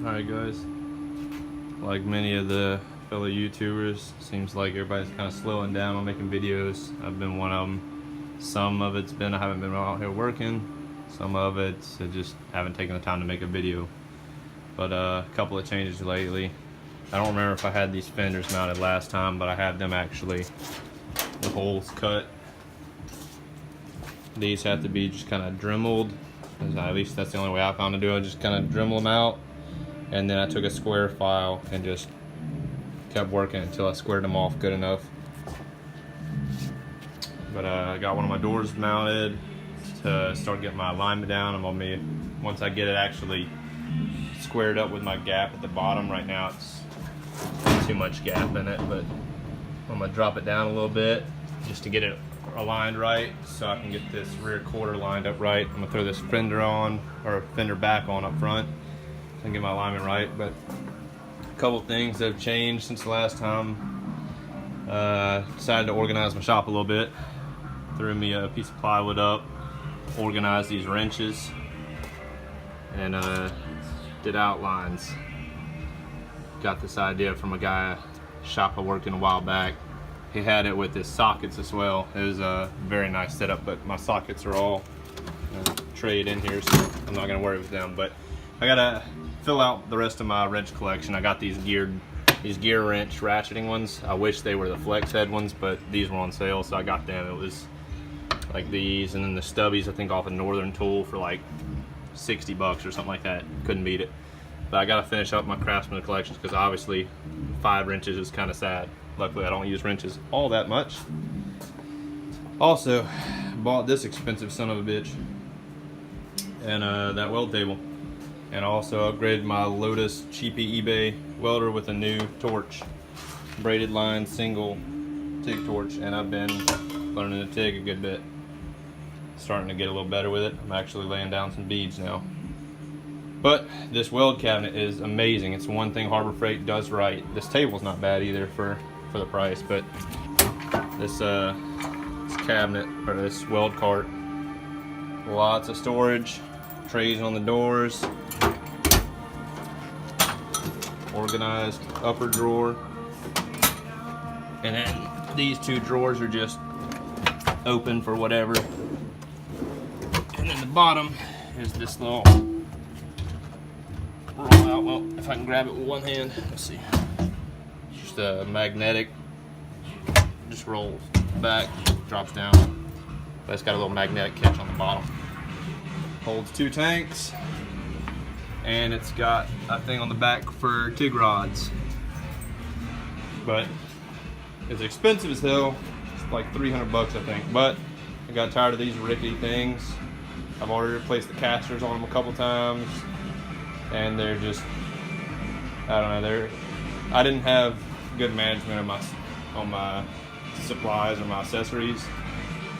Alright guys, like many of the fellow YouTubers, seems like everybody's kind of slowing down on making videos. I've been one of them. Some of it's been I haven't been out here working. Some of it's I just haven't taken the time to make a video. But a couple of changes lately. I don't remember if I had these fenders mounted last time, but I have them actually, the holes cut. These have to be just kind of dremeled. At least that's the only way I found to do it. Just kind of dremel them out. And then I took a square file and just kept working until I squared them off good enough. But I got one of my doors mounted to start getting my alignment down. I'm gonna be, once I get it actually squared up with my gap at the bottom. Right now it's too much gap in it, but I'm gonna drop it down a little bit just to get it aligned right, so I can get this rear quarter lined up right. I'm gonna throw this fender on, or fender back on up front, and get my alignment right. But a couple things that have changed since the last time. Decided to organize my shop a little bit. Threw me a piece of plywood up, organized these wrenches, and did outlines. Got this idea from a guy shop I worked in a while back. He had it with his sockets as well. It was a very nice setup, but my sockets are all trade in here, so I'm not gonna worry with them. But I gotta fill out the rest of my wrench collection. I got these gear wrench ratcheting ones. I wish they were the flex head ones, but these were on sale, so I got them. It was like these, and then the stubbies I think off of Northern Tool for like 60 bucks or something like that. Couldn't beat it. But I gotta finish up my Craftsman collections, because obviously 5 wrenches is kind of sad. Luckily I don't use wrenches all that much. Also bought this expensive son of a bitch, and that weld table, and also upgraded my Lotus cheapy eBay welder with a new torch, braided line single TIG torch. And I've been learning to TIG a good bit, starting to get a little better with it. I'm actually laying down some beads now. But this weld cabinet is amazing. It's one thing Harbor Freight does right. This table's not bad either for the price, but this cabinet, or this weld cart, lots of storage, trays on the doors, organized upper drawer, and then these 2 drawers are just open for whatever. And then the bottom is this little roll out. Well, if I can grab it with one hand, let's see. Just a magnetic, just rolls back, drops down. But it's got a little magnetic catch on the bottom. Holds 2 tanks, and it's got a thing on the back for TIG rods. But it's expensive as hell. It's like 300 bucks I think. But I got tired of these rickety things. I've already replaced the casters on them a couple times, and they're just, I don't know, I didn't have good management on my supplies or my accessories,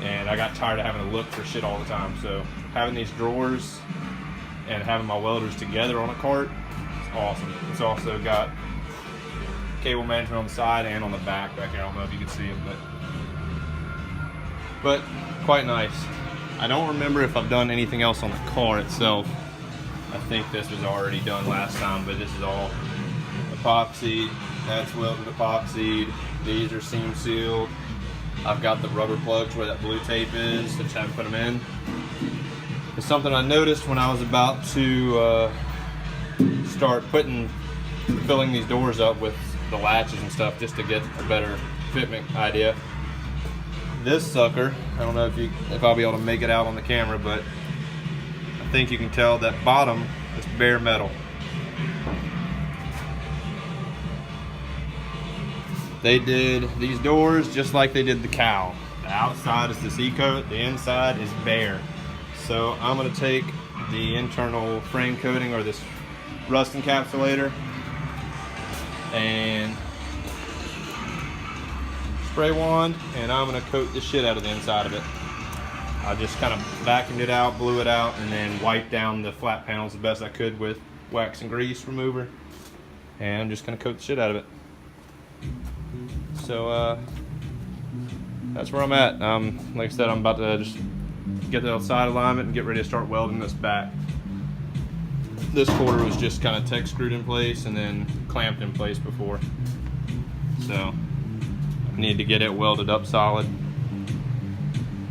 and I got tired of having to look for shit all the time. So having these drawers and having my welders together on a cart is awesome. It's also got cable management on the side and on the back here. I don't know if you can see it, but quite nice. I don't remember if I've done anything else on the car itself. I think this was already done last time, but this is all epoxy. That's welded epoxied. These are seam sealed. I've got the rubber plugs where that blue tape is. Just haven't put them in. It's something I noticed when I was about to start filling these doors up with the latches and stuff, just to get a better fitment idea. This sucker, I don't know if I'll be able to make it out on the camera, but I think you can tell that bottom is bare metal. They did these doors just like they did the cowl. The outside is the C-coat, the inside is bare. So I'm gonna take the internal frame coating, or this rust encapsulator, and spray wand, and I'm gonna coat the shit out of the inside of it. I just kind of vacuumed it out, blew it out, and then wiped down the flat panels the best I could with wax and grease remover. And I'm just gonna coat the shit out of it. So that's where I'm at. Like I said, I'm about to just get the outside alignment and get ready to start welding this back. This quarter was just kind of tech screwed in place and then clamped in place before. So I need to get it welded up solid,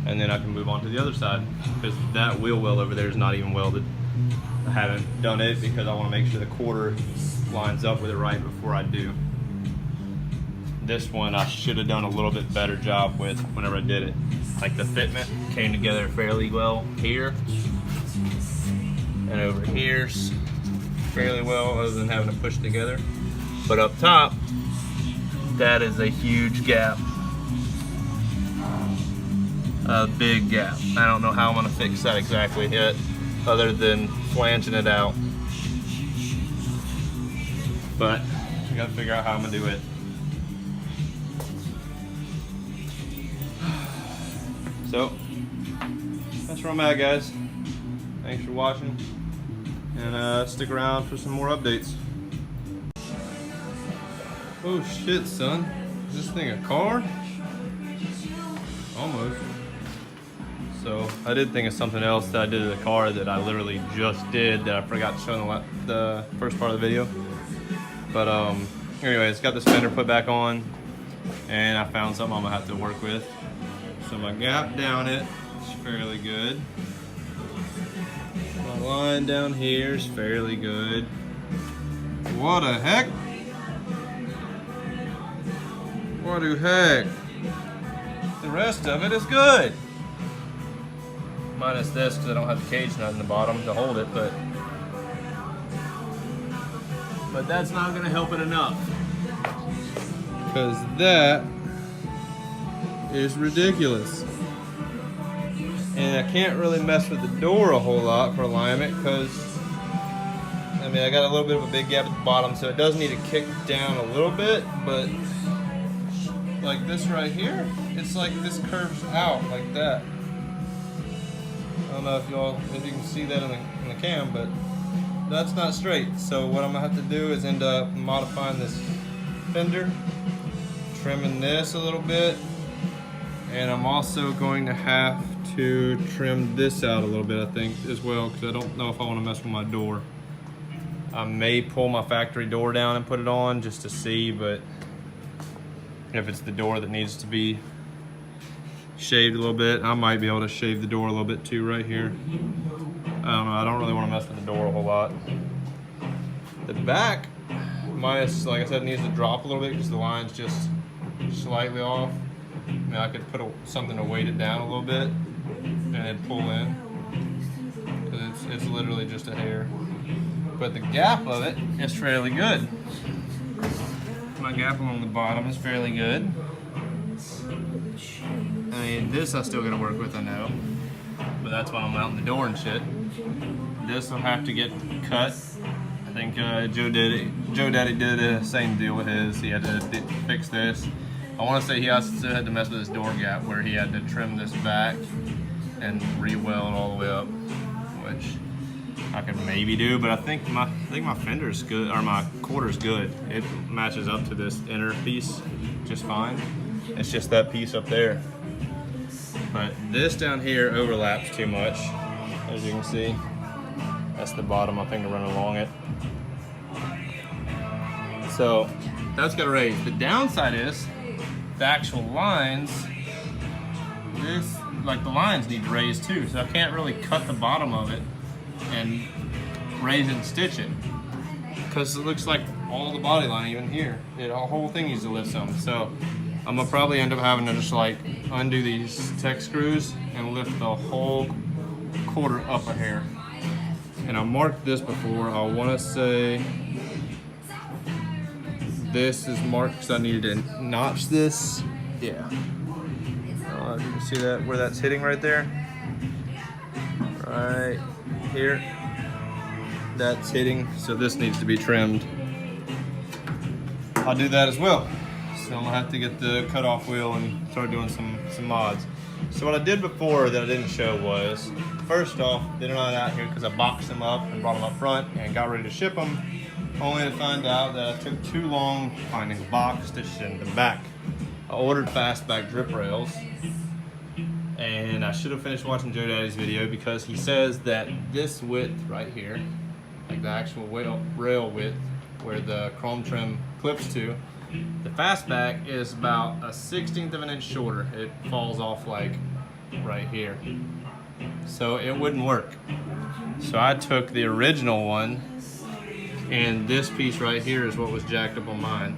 and then I can move on to the other side, because that wheel well over there is not even welded. I haven't done it because I want to make sure the quarter lines up with it right before I do. This one I should have done a little bit better job with whenever I did it. Like the fitment came together fairly well here, and over here's fairly well, other than having to push together. But up top, that is a huge gap. A big gap. I don't know how I'm gonna fix that exactly yet, other than flanging it out. But I gotta figure out how I'm gonna do it. So that's where I'm at, guys. Thanks for watching, and stick around for some more updates. Oh shit, son. Is this thing a car? Almost. So I did think of something else that I did to the car that I literally just did that I forgot to show in the first part of the video. But anyways, got this fender put back on, and I found something I'm gonna have to work with. So my gap down it is fairly good. My line down here is fairly good. What the heck? What the heck? The rest of it is good. Minus this, because I don't have the cage nut in the bottom to hold it, but that's not going to help it enough. Because that is ridiculous. And I can't really mess with the door a whole lot for alignment, because I mean, I got a little bit of a big gap at the bottom, so it does need to kick down a little bit, but like this right here, it's like this curves out like that. I don't know if you can see that in the cam, but that's not straight. So what I'm gonna have to do is end up modifying this fender, trimming this a little bit, and I'm also going to have to trim this out a little bit, I think, as well, because I don't know if I want to mess with my door. I may pull my factory door down and put it on just to see, but if it's the door that needs to be shaved a little bit, I might be able to shave the door a little bit too right here. I don't know, I don't really want to mess with the door a whole lot. The back, minus, like I said, needs to drop a little bit because the line's just slightly off. I mean, I could put something to weight it down a little bit and then pull in, because it's literally just a hair. But the gap of it is fairly good. My gap along the bottom is fairly good. I mean, this I still gotta work with, I know, but that's why I'm mounting the door and shit. This will have to get cut. I think Joe Daddy did the same deal with his. He had to fix this. I want to say he also had to mess with his door gap, where he had to trim this back and re-weld all the way up, which I could maybe do, but I think my fender's good, or my quarter's good. It matches up to this inner piece just fine. It's just that piece up there. But this down here overlaps too much, as you can see. That's the bottom, I think, to run along it. So that's got to raise. The downside is the actual lines, like the lines need to raise too, so I can't really cut the bottom of it and raise it and stitch it, because it looks like all the body line, even here, the whole thing needs to lift some. So I'm gonna probably end up having to just like undo these tech screws and lift the whole quarter up a hair. And I marked this before. I want to say this is marked because I needed to notch this. Yeah. You can see that where that's hitting right there. Right here. That's hitting, so this needs to be trimmed. I'll do that as well. So I'm gonna have to get the cutoff wheel and start doing some mods. So what I did before that I didn't show was, first off, they're not out here because I boxed them up and brought them up front and got ready to ship them, only to find out that I took too long finding the box to send them back. I ordered fastback drip rails, and I should have finished watching Joe Daddy's video, because he says that this width right here like the actual rail width where the chrome trim clips to. The fastback is about a 1/16 of an inch shorter. It falls off like right here. So it wouldn't work. So I took the original one, and this piece right here is what was jacked up on mine.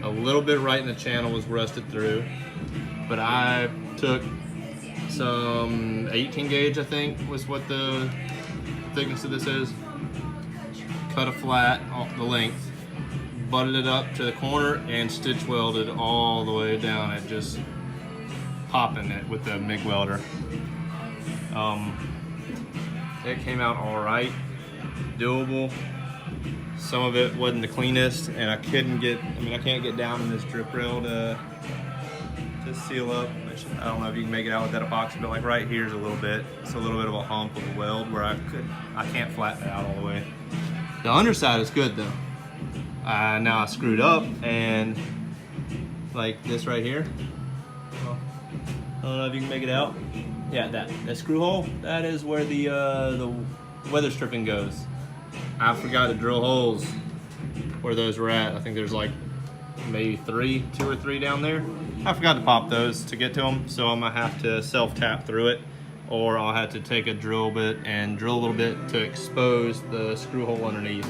A little bit right in the channel was rusted through, but I took some 18 gauge, I think was what the thickness of this is. Cut a flat off the length, butted it up to the corner, and stitch welded all the way down it, just popping it with the MIG welder. It came out all right, doable. Some of it wasn't the cleanest, and I can't get down in this drip rail to seal up, which I don't know if you can make it out with that epoxy, but like right here's a little bit. It's a little bit of a hump of a weld where I can't flatten it out all the way. The underside is good though. Now I screwed up, and like this right here, I don't know if you can make it out. Yeah, that screw hole, that is where the weather stripping goes. I forgot to drill holes where those were at. I think there's like maybe two or three down there. I forgot to pop those to get to them, so I'm gonna have to self-tap through it, or I'll have to take a drill bit and drill a little bit to expose the screw hole underneath,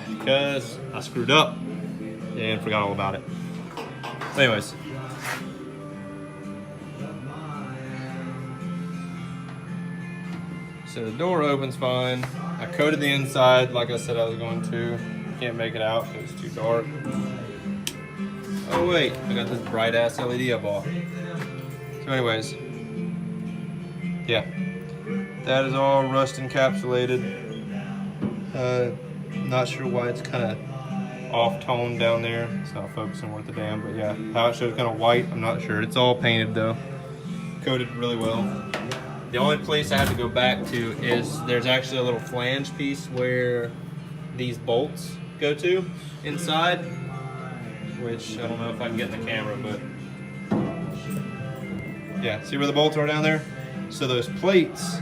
because I screwed up and forgot all about it. Anyways, so the door opens fine. I coated the inside like I said I was going to. Can't make it out because it's too dark. Oh wait, I got this bright ass LED I bought. So anyways, yeah, that is all rust encapsulated. Not sure why it's kind of off tone down there. It's not focusing worth a damn, but yeah, how it shows kind of white, I'm not sure. It's all painted though, coated really well. The only place I have to go back to is there's actually a little flange piece where these bolts go to inside, which I don't know if I can get in the camera, but yeah, see where the bolts are down there? So those plates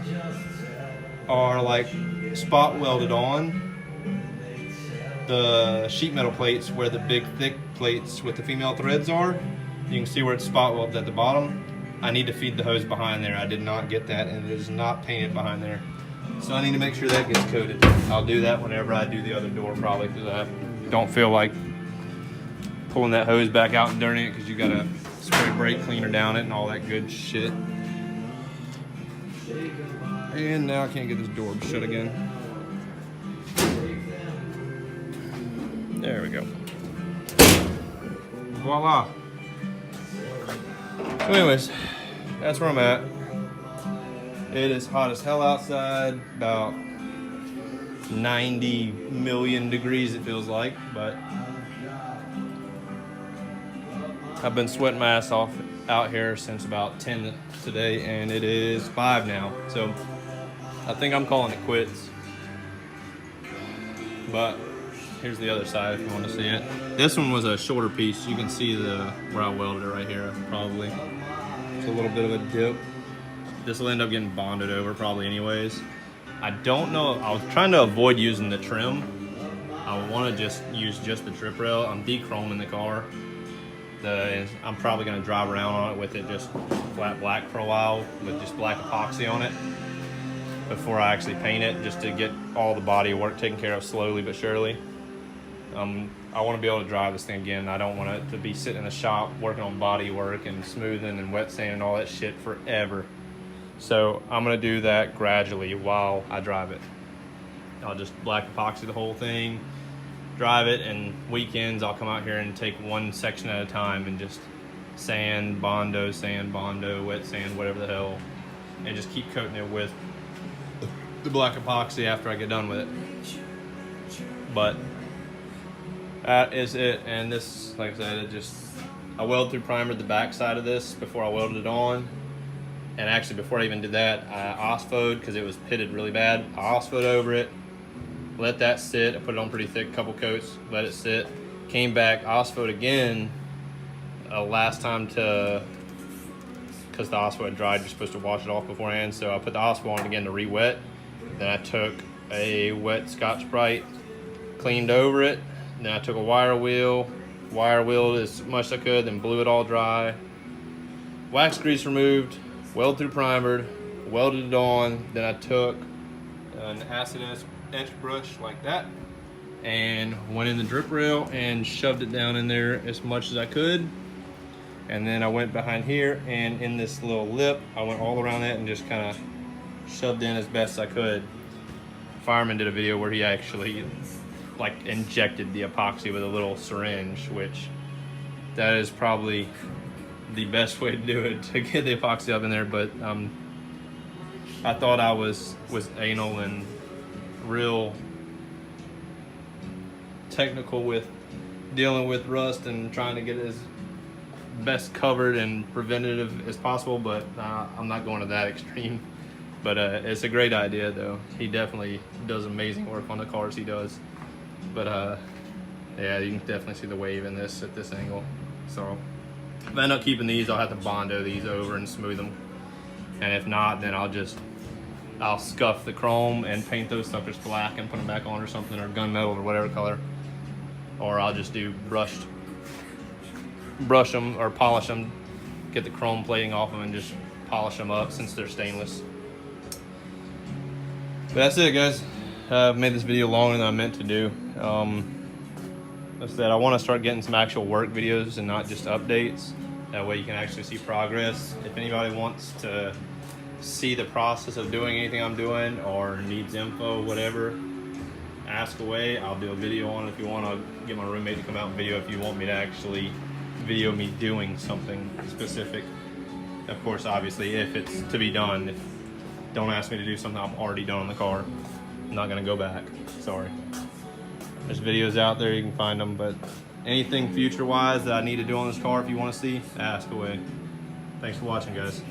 are like spot welded on the sheet metal plates where the big thick plates with the female threads are. You can see where it's spot welded at the bottom. I need to feed the hose behind there. I did not get that, and it is not painted behind there. So I need to make sure that gets coated. I'll do that whenever I do the other door probably, because I don't feel like pulling that hose back out and dirtying it, because you gotta spray brake cleaner down it and all that good shit. And now I can't get this door shut again. There we go. Voila. So anyways, that's where I'm at. It is hot as hell outside, about 90 million degrees it feels like, but I've been sweating my ass off out here since about 10 today, and it is 5 now. So I think I'm calling it quits. But here's the other side if you want to see it. This one was a shorter piece. You can see where I welded it right here, probably. It's a little bit of a dip. This will end up getting bonded over probably anyways. I don't know, I was trying to avoid using the trim. I want to just use just the drip rail. I'm de-chroming the car. I'm probably going to drive around on it with it just flat black for a while with just black epoxy on it before I actually paint it, just to get all the body work taken care of slowly but surely. I want to be able to drive this thing again. I don't want it to be sitting in the shop working on body work and smoothing and wet sanding and all that shit forever. So I'm going to do that gradually while I drive it. I'll just black epoxy the whole thing, drive it, and weekends I'll come out here and take one section at a time and just sand, bondo, wet sand, whatever the hell, and just keep coating it with the black epoxy after I get done with it. But that is it. And this, like I said, I welded through primered the back side of this before I welded it on. And actually before I even did that, I OSFO'd because it was pitted really bad. I OSFO'd over it, let that sit. I put it on pretty thick, couple coats, let it sit. Came back, OSFO'd again last time because the OSFO had dried. You're supposed to wash it off beforehand. So I put the OSFO on it again to re-wet. Then I took a wet Scotch-Brite, cleaned over it. Then I took a wire wheel, wheeled as much as I could, then blew it all dry. Wax grease removed, weld through primered, welded it on. Then I took an acid etch brush like that and went in the drip rail and shoved it down in there as much as I could. And then I went behind here, and in this little lip, I went all around that and just kind of shoved in as best I could. Fireman did a video where he actually like injected the epoxy with a little syringe, which that is probably the best way to do it, to get the epoxy up in there. But I thought I was anal and real technical with dealing with rust and trying to get it as best covered and preventative as possible, but I'm not going to that extreme. But it's a great idea though. He definitely does amazing work on the cars he does. But yeah, you can definitely see the wave in this at this angle. So if I end up keeping these, I'll have to Bondo these over and smooth them. And if not, then I'll scuff the chrome and paint those suckers black and put them back on or something, or gunmetal or whatever color. Or I'll just do brush them or polish them, get the chrome plating off them and just polish them up since they're stainless. But that's it, guys. I've made this video longer than I meant to do. Like I said, I want to start getting some actual work videos and not just updates. That way you can actually see progress. If anybody wants to see the process of doing anything I'm doing or needs info, whatever, ask away. I'll do a video on it. If you want, I'll get my roommate to come out and video if you want me to actually video me doing something specific. Of course, obviously, if it's to be done. Don't ask me to do something I've already done on the car. I'm not gonna go back, sorry. There's videos out there, you can find them, but anything future-wise that I need to do on this car, if you wanna see, ask away. Thanks for watching, guys.